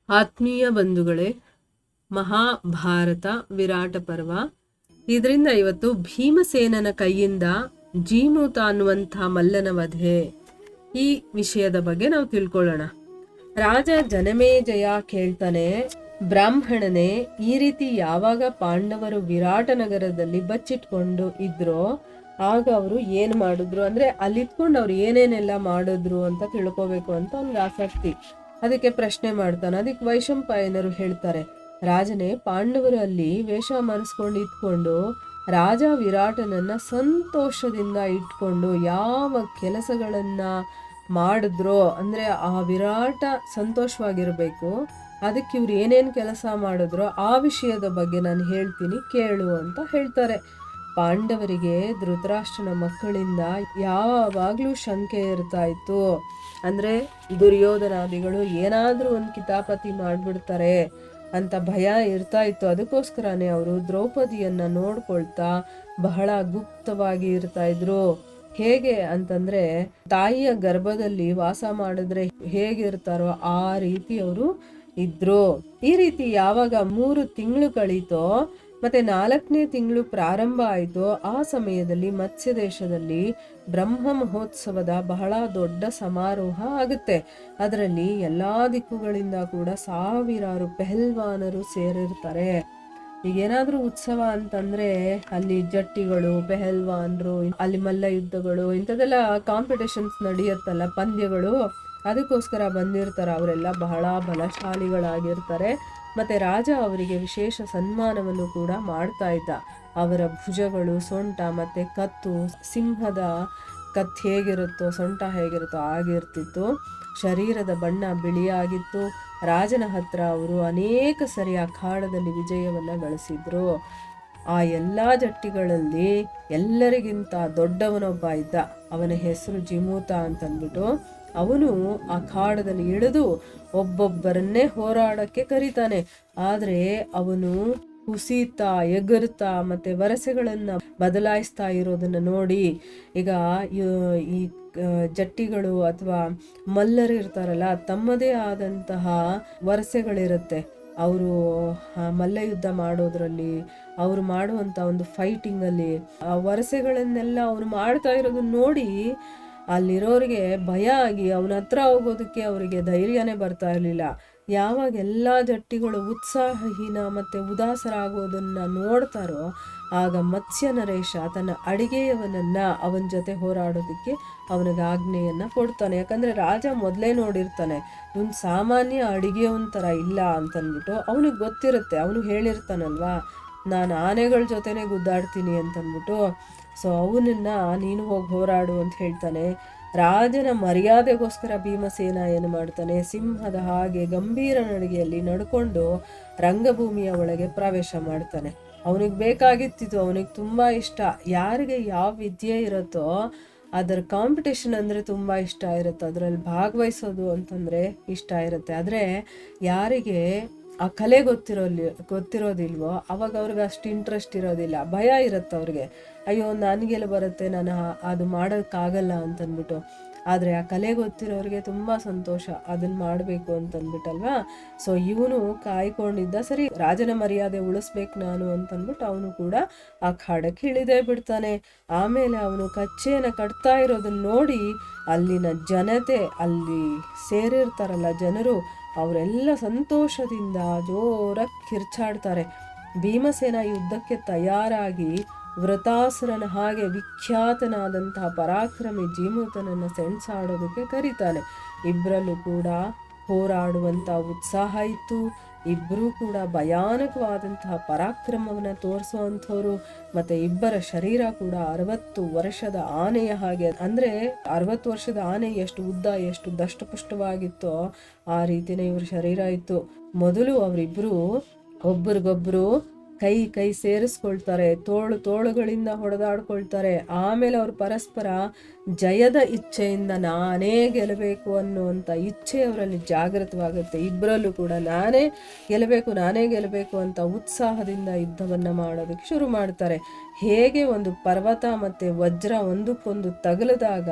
ಆತ್ಮೀಯ ಬಂಧುಗಳೇ, ಮಹಾಭಾರತ ವಿರಾಟ ಪರ್ವ. ಇದರಿಂದ ಇವತ್ತು ಭೀಮಸೇನನ ಕೈಯಿಂದ ಜೀಮೂತ ಅನ್ನುವಂಥ ಮಲ್ಲನ ವಧೆ, ಈ ವಿಷಯದ ಬಗ್ಗೆ ನಾವು ತಿಳ್ಕೊಳ್ಳೋಣ. ರಾಜ ಜನಮೇಜಯ ಕೇಳ್ತಾನೆ, ಬ್ರಾಹ್ಮಣನೇ, ಈ ರೀತಿ ಯಾವಾಗ ಪಾಂಡವರು ವಿರಾಟ ನಗರದಲ್ಲಿ ಬಚ್ಚಿಟ್ಕೊಂಡು ಇದ್ರೋ ಆಗ ಅವರು ಏನ್ ಮಾಡಿದ್ರು ಅಂದ್ರೆ ಅಲ್ಲಿತ್ಕೊಂಡು ಅವ್ರು ಏನೇನೆಲ್ಲ ಮಾಡಿದ್ರು ಅಂತ ತಿಳ್ಕೋಬೇಕು ಅಂತ ಅವ್ನಿಗೆ ಆಸಕ್ತಿ. ಅದಕ್ಕೆ ಪ್ರಶ್ನೆ ಮಾಡ್ತಾನೆ. ಅದಕ್ಕೆ ವೈಶಂಪಾಯನರು ಹೇಳ್ತಾರೆ, ರಾಜನೇ, ಪಾಂಡವರು ಅಲ್ಲಿ ವೇಷ ಮರೆಸ್ಕೊಂಡು ಇಟ್ಕೊಂಡು ರಾಜ ವಿರಾಟನನ್ನ ಸಂತೋಷದಿಂದ ಇಟ್ಕೊಂಡು ಯಾವ ಕೆಲಸಗಳನ್ನ ಮಾಡಿದ್ರೋ ಅಂದ್ರೆ ಆ ವಿರಾಟ ಸಂತೋಷವಾಗಿರ್ಬೇಕು, ಅದಕ್ಕೆ ಇವ್ರು ಏನೇನು ಕೆಲಸ ಮಾಡಿದ್ರೋ ಆ ವಿಷಯದ ಬಗ್ಗೆ ನಾನು ಹೇಳ್ತೀನಿ ಕೇಳು ಅಂತ ಹೇಳ್ತಾರೆ. ಪಾಂಡವರಿಗೆ ಧೃತರಾಷ್ಟ್ರನ ಮಕ್ಕಳಿಂದ ಯಾವಾಗ್ಲೂ ಶಂಕೆ ಇರ್ತಾ ಇತ್ತು. ಅಂದ್ರೆ ದುರ್ಯೋಧನಾದಿಗಳು ಏನಾದ್ರೂ ಒಂದು ಕಿತಾಪತಿ ಮಾಡ್ಬಿಡ್ತಾರೆ ಅಂತ ಭಯ ಇರ್ತಾ ಇತ್ತು. ಅದಕ್ಕೋಸ್ಕರನೇ ಅವರು ದ್ರೌಪದಿಯನ್ನ ನೋಡ್ಕೊಳ್ತಾ ಬಹಳ ಗುಪ್ತವಾಗಿ ಇರ್ತಾ ಇದ್ರು. ಹೇಗೆ ಅಂತಂದ್ರೆ ತಾಯಿಯ ಗರ್ಭದಲ್ಲಿ ವಾಸ ಮಾಡಿದ್ರೆ ಹೇಗಿರ್ತಾರೋ ಆ ರೀತಿ ಅವರು ಇದ್ರು. ಈ ರೀತಿ ಯಾವಾಗ 3 ತಿಂಗಳು ಕಳೀತೋ ಮತ್ತೆ 4ನೇ ತಿಂಗಳು ಪ್ರಾರಂಭ ಆಯಿತು, ಆ ಸಮಯದಲ್ಲಿ ಮತ್ಸ್ಯ ದೇಶದಲ್ಲಿ ಬ್ರಹ್ಮ ಮಹೋತ್ಸವದ ಬಹಳ ದೊಡ್ಡ ಸಮಾರೋಹ ಆಗುತ್ತೆ. ಅದರಲ್ಲಿ ಎಲ್ಲಾ ದಿಕ್ಕುಗಳಿಂದ ಕೂಡ ಸಾವಿರಾರು ಪೆಹಲ್ವಾನರು ಸೇರಿರ್ತಾರೆ. ಈಗೇನಾದ್ರೂ ಉತ್ಸವ ಅಂತಂದ್ರೆ ಅಲ್ಲಿ ಜಟ್ಟಿಗಳು, ಪೆಹಲ್ವಾನ್ರು, ಅಲ್ಲಿ ಮಲ್ಲ ಯುದ್ಧಗಳು, ಇಂಥದೆಲ್ಲ ಕಾಂಪಿಟೇಷನ್ಸ್ ನಡೆಯುತ್ತಲ್ಲ, ಪಂದ್ಯಗಳು, ಅದಕ್ಕೋಸ್ಕರ ಬಂದಿರ್ತಾರೆ. ಅವರೆಲ್ಲ ಬಹಳ ಬಲಶಾಲಿಗಳಾಗಿರ್ತಾರೆ. ಮತ್ತೆ ರಾಜ ಅವರಿಗೆ ವಿಶೇಷ ಸನ್ಮಾನವನ್ನು ಕೂಡ ಮಾಡ್ತಾ ಇದ್ದ. ಅವರ ಭುಜಗಳು, ಸೊಂಟ ಮತ್ತೆ ಕತ್ತು, ಸಿಂಹದ ಕತ್ತು ಹೇಗಿರುತ್ತೋ ಸೊಂಟ ಹೇಗಿರುತ್ತೋ ಆಗಿರ್ತಿತ್ತು. ಶರೀರದ ಬಣ್ಣ ಬಿಳಿಯಾಗಿತ್ತು. ರಾಜನ ಹತ್ರ ಅವರು ಅನೇಕ ಸರಿ ಅಖಾಡದಲ್ಲಿ ವಿಜಯವನ್ನ ಗಳಿಸಿದ್ರು. ಆ ಎಲ್ಲ ಜಟ್ಟಿಗಳಲ್ಲಿ ಎಲ್ಲರಿಗಿಂತ ದೊಡ್ಡವನೊಬ್ಬ ಇದ್ದ. ಅವನ ಹೆಸರು ಜಿಮೂತ ಅಂತಂದ್ಬಿಟ್ಟು. ಅವನು ಅಖಾಡದಲ್ಲಿ ಇಳಿದು ಒಬ್ಬೊಬ್ಬರನ್ನೇ ಹೋರಾಡಕ್ಕೆ ಕರೀತಾನೆ. ಆದ್ರೆ ಅವನು ಕುಸಿತಾ, ಎಗರ್ತಾ ಮತ್ತೆ ವರಸೆಗಳನ್ನ ಬದಲಾಯಿಸ್ತಾ ಇರೋದನ್ನ ನೋಡಿ, ಈಗ ಈ ಜಟ್ಟಿಗಳು ಅಥವಾ ಮಲ್ಲರು ಇರ್ತಾರಲ್ಲ, ತಮ್ಮದೇ ಆದಂತಹ ವರಸೆಗಳಿರುತ್ತೆ. ಅವರು ಮಲ್ಲ ಯುದ್ಧ ಮಾಡೋದ್ರಲ್ಲಿ, ಅವರು ಮಾಡುವಂತ ಒಂದು ಫೈಟಿಂಗ್ ಅಲ್ಲಿ ಆ ವರಸೆಗಳನ್ನೆಲ್ಲ ಅವನು ಮಾಡ್ತಾ ಇರೋದನ್ನ ನೋಡಿ ಅಲ್ಲಿರೋರಿಗೆ ಭಯ ಆಗಿ ಅವನ ಹತ್ರ ಹೋಗೋದಕ್ಕೆ ಅವರಿಗೆ ಧೈರ್ಯನೇ ಬರ್ತಾ ಇರಲಿಲ್ಲ. ಯಾವಾಗ ಎಲ್ಲ ಜಟ್ಟಿಗಳು ಉತ್ಸಾಹಹೀನ ಮತ್ತೆ ಉದಾಸರಾಗೋದನ್ನ ನೋಡ್ತಾರೋ ಆಗ ಮತ್ಸ್ಯ ನರೇಶ ತನ್ನ ಅಡಿಗೆಯವನನ್ನ ಅವನ ಜೊತೆ ಹೋರಾಡೋದಕ್ಕೆ ಅವನಿಗೆ ಆಜ್ಞೆಯನ್ನ ಕೊಡ್ತಾನೆ. ಯಾಕಂದ್ರೆ ರಾಜ ಮೊದಲೇ ನೋಡಿರ್ತಾನೆ, ಇವನ್ ಸಾಮಾನ್ಯ ಅಡಿಗೆಯವನ್ ಥರ ಇಲ್ಲ ಅಂತನ್ಬಿಟ್ಟು. ಅವನಿಗೆ ಗೊತ್ತಿರುತ್ತೆ, ಅವನು ಹೇಳಿರ್ತಾನಲ್ವಾ, ನಾನು ಆನೆಗಳ ಜೊತೆನೆ ಗುದ್ದಾಡ್ತೀನಿ ಅಂತನ್ಬಿಟ್ಟು. ಸೊ ಅವನನ್ನ ನೀನು ಹೋಗಿ ಹೋರಾಡು ಅಂತ ಹೇಳ್ತಾನೆ. ರಾಜನ ಮರ್ಯಾದೆಗೋಸ್ಕರ ಭೀಮಸೇನ ಏನು ಮಾಡ್ತಾನೆ, ಸಿಂಹದ ಹಾಗೆ ಗಂಭೀರ ನಡಿಗೆಯಲ್ಲಿ ನಡ್ಕೊಂಡು ರಂಗಭೂಮಿಯ ಒಳಗೆ ಪ್ರವೇಶ ಮಾಡ್ತಾನೆ. ಅವನಿಗೆ ಬೇಕಾಗಿತ್ತಿತ್ತು, ಅವನಿಗೆ ತುಂಬಾ ಇಷ್ಟ. ಯಾರಿಗೆ ಯಾವ ವಿದ್ಯೆ ಇರುತ್ತೋ ಅದರ ಕಾಂಪಿಟೇಷನ್ ಅಂದರೆ ತುಂಬ ಇಷ್ಟ ಇರುತ್ತೆ, ಅದರಲ್ಲಿ ಭಾಗವಹಿಸೋದು ಅಂತಂದರೆ ಇಷ್ಟ ಇರುತ್ತೆ. ಆದರೆ ಯಾರಿಗೆ ಆ ಕಲೆ ಗೊತ್ತಿರೋದಿಲ್ವೋ ಅವಾಗ ಅವ್ರಿಗೆ ಅಷ್ಟು ಇಂಟ್ರೆಸ್ಟ್ ಇರೋದಿಲ್ಲ, ಭಯ ಇರುತ್ತೆ ಅವ್ರಿಗೆ. ಅಯ್ಯೋ ನನಗೆಲ್ಲ ಬರುತ್ತೆ, ನಾನು ಅದು ಮಾಡೋಕ್ಕಾಗಲ್ಲ ಅಂತಂದ್ಬಿಟ್ಟು. ಆದರೆ ಆ ಕಲೆ ಗೊತ್ತಿರೋರಿಗೆ ತುಂಬ ಸಂತೋಷ, ಅದನ್ನು ಮಾಡಬೇಕು ಅಂತಂದ್ಬಿಟ್ಟಲ್ವಾ. ಸೊ ಇವನು ಕಾಯ್ಕೊಂಡಿದ್ದ, ಸರಿ ರಾಜನ ಮರ್ಯಾದೆ ಉಳಿಸ್ಬೇಕು ನಾನು ಅಂತಂದ್ಬಿಟ್ಟು ಅವನು ಕೂಡ ಆ ಖಾಡಕ್ಕೆ ಇಳಿದೇ ಬಿಡ್ತಾನೆ. ಆಮೇಲೆ ಅವನು ಕಚ್ಚೆಯನ್ನು ಕಟ್ತಾ ಇರೋದನ್ನ ನೋಡಿ ಅಲ್ಲಿನ ಜನತೆ, ಅಲ್ಲಿ ಸೇರಿರ್ತಾರಲ್ಲ ಜನರು, ಅವರೆಲ್ಲ ಸಂತೋಷದಿಂದ ಜೋರಾಗಿ ಕಿರ್ಚಾಡ್ತಾರೆ. ಭೀಮಸೇನ ಯುದ್ಧಕ್ಕೆ ತಯಾರಾಗಿ ವೃತಾಸುರನ ಹಾಗೆ ವಿಖ್ಯಾತನಾದಂತಹ ಪರಾಕ್ರಮಿ ಜೀಮೂತನನ್ನು ಸೆಣಸಾಡೋದಕ್ಕೆ ಕರೀತಾನೆ. ಇಬ್ಬರಲ್ಲೂ ಕೂಡ ಹೋರಾಡುವಂಥ ಉತ್ಸಾಹ ಇತ್ತು. ಇಬ್ಬರೂ ಕೂಡ ಭಯಾನಕವಾದಂತಹ ಪರಾಕ್ರಮವನ್ನು ತೋರಿಸುವಂಥವ್ರು. ಮತ್ತೆ ಇಬ್ಬರ ಶರೀರ ಕೂಡ 60 ವರ್ಷದ ಆನೆಯ ಹಾಗೆ, ಅಂದ್ರೆ 60 ವರ್ಷದ ಆನೆ ಎಷ್ಟು ಉದ್ದ, ಎಷ್ಟು ದಷ್ಟಪುಷ್ಟವಾಗಿತ್ತೋ ಆ ರೀತಿನೇ ಇವ್ರ ಶರೀರ ಇತ್ತು. ಮೊದಲು ಅವರಿಬ್ರು ಒಬ್ಬರಿಗೊಬ್ರು ಕೈ ಸೇರಿಸ್ಕೊಳ್ತಾರೆ, ತೋಳುಗಳಿಂದ ಹೊಡೆದಾಡ್ಕೊಳ್ತಾರೆ. ಆಮೇಲೆ ಅವರು ಪರಸ್ಪರ ಜಯದ ಇಚ್ಛೆಯಿಂದ ನಾನೇ ಗೆಲ್ಲಬೇಕು ಅನ್ನುವಂಥ ಇಚ್ಛೆ ಅವರಲ್ಲಿ ಜಾಗೃತವಾಗುತ್ತೆ. ಇಬ್ಬರಲ್ಲೂ ಕೂಡ ನಾನೇ ಗೆಲ್ಲಬೇಕು ಅಂತ ಉತ್ಸಾಹದಿಂದ ಯುದ್ಧವನ್ನು ಮಾಡೋದಕ್ಕೆ ಶುರು ಮಾಡ್ತಾರೆ. ಹೇಗೆ ಒಂದು ಪರ್ವತ ಮತ್ತು ವಜ್ರ ಒಂದಕ್ಕೊಂದು ತಗಲಿದಾಗ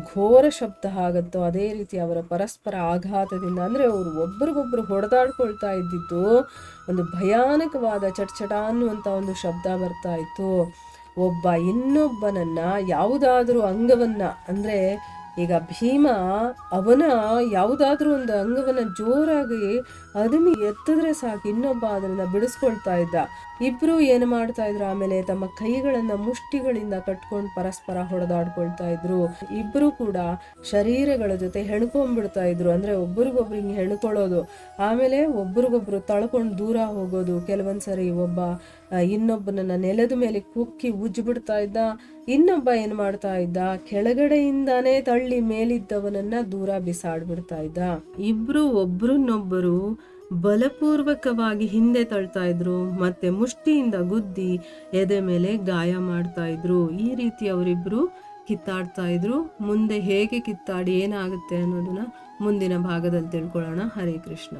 ಘೋರ ಶಬ್ದ ಆಗುತ್ತೋ ಅದೇ ರೀತಿ ಅವರ ಪರಸ್ಪರ ಆಘಾತದಿಂದ, ಅಂದರೆ ಅವರು ಒಬ್ರಿಗೊಬ್ರು ಹೊಡೆದಾಡ್ಕೊಳ್ತಾ ಇದ್ದಿದ್ದು ಒಂದು ಭಯಾನಕವಾದ ಚಟ್ಚಟ ಅನ್ನುವಂಥ ಒಂದು ಶಬ್ದ ಬರ್ತಾ ಇತ್ತು. ಒಬ್ಬ ಇನ್ನೊಬ್ಬನನ್ನ ಯಾವುದಾದ್ರೂ ಅಂಗವನ್ನ, ಅಂದರೆ ಈಗ ಭೀಮ ಅವನ ಯಾವುದಾದ್ರೂ ಒಂದು ಅಂಗವನ್ನ ಜೋರಾಗಿ ಅದನ್ನು ಎತ್ತಿದ್ರೆ ಸಾಕು, ಇನ್ನೊಬ್ಬ ಅದನ್ನ ಬಿಡಿಸ್ಕೊಳ್ತಾ ಇದ್ದ. ಇಬ್ರು ಏನು ಮಾಡ್ತಾ ಇದ್ರು, ಆಮೇಲೆ ತಮ್ಮ ಕೈಗಳನ್ನ ಮುಷ್ಟಿಗಳಿಂದ ಕಟ್ಕೊಂಡು ಪರಸ್ಪರ ಹೊಡೆದಾಡ್ಕೊಳ್ತಾ ಇದ್ರು. ಇಬ್ರು ಕೂಡ ಶರೀರಗಳ ಜೊತೆ ಹೆಣ್ಕೊಂಡ್ಬಿಡ್ತಾ ಇದ್ರು, ಅಂದ್ರೆ ಒಬ್ರಿಗೊಬ್ರು ಹಿಂಗೆ ಹೆಣ್ಕೊಳ್ಳೋದು, ಆಮೇಲೆ ಒಬ್ರಿಗೊಬ್ರು ತಳ್ಕೊಂಡು ದೂರ ಹೋಗೋದು. ಕೆಲವೊಂದ್ಸರಿ ಒಬ್ಬ ಇನ್ನೊಬ್ಬನನ್ನ ನೆಲದ ಮೇಲೆ ಕುಕ್ಕಿ ಉಜ್ಜಿಬಿಡ್ತಾ ಇದ್ದ, ಇನ್ನೊಬ್ಬ ಏನ್ ಮಾಡ್ತಾ ಇದ್ದ, ಕೆಳಗಡೆಯಿಂದಾನೇ ತಳ್ಳಿ ಮೇಲಿದ್ದವನನ್ನ ದೂರ ಬಿಸಾಡ್ಬಿಡ್ತಾ ಇದ್ದ. ಇಬ್ರು ಒಬ್ರನ್ನೊಬ್ಬರು ಬಲಪೂರ್ವಕವಾಗಿ ಹಿಂದೆ ತಳ್ತಾ ಇದ್ರು, ಮತ್ತೆ ಮುಷ್ಟಿಯಿಂದ ಗುದ್ದಿ ಎದೆ ಮೇಲೆ ಗಾಯ ಮಾಡ್ತಾ ಇದ್ರು. ಈ ರೀತಿ ಅವರಿಬ್ರು ಕಿತ್ತಾಡ್ತಾ ಇದ್ರು. ಮುಂದೆ ಹೇಗೆ ಕಿತ್ತಾಡಿ ಏನಾಗುತ್ತೆ ಅನ್ನೋದನ್ನ ಮುಂದಿನ ಭಾಗದಲ್ಲಿ ತಿಳ್ಕೊಳ್ಳೋಣ. ಹರೇ ಕೃಷ್ಣ.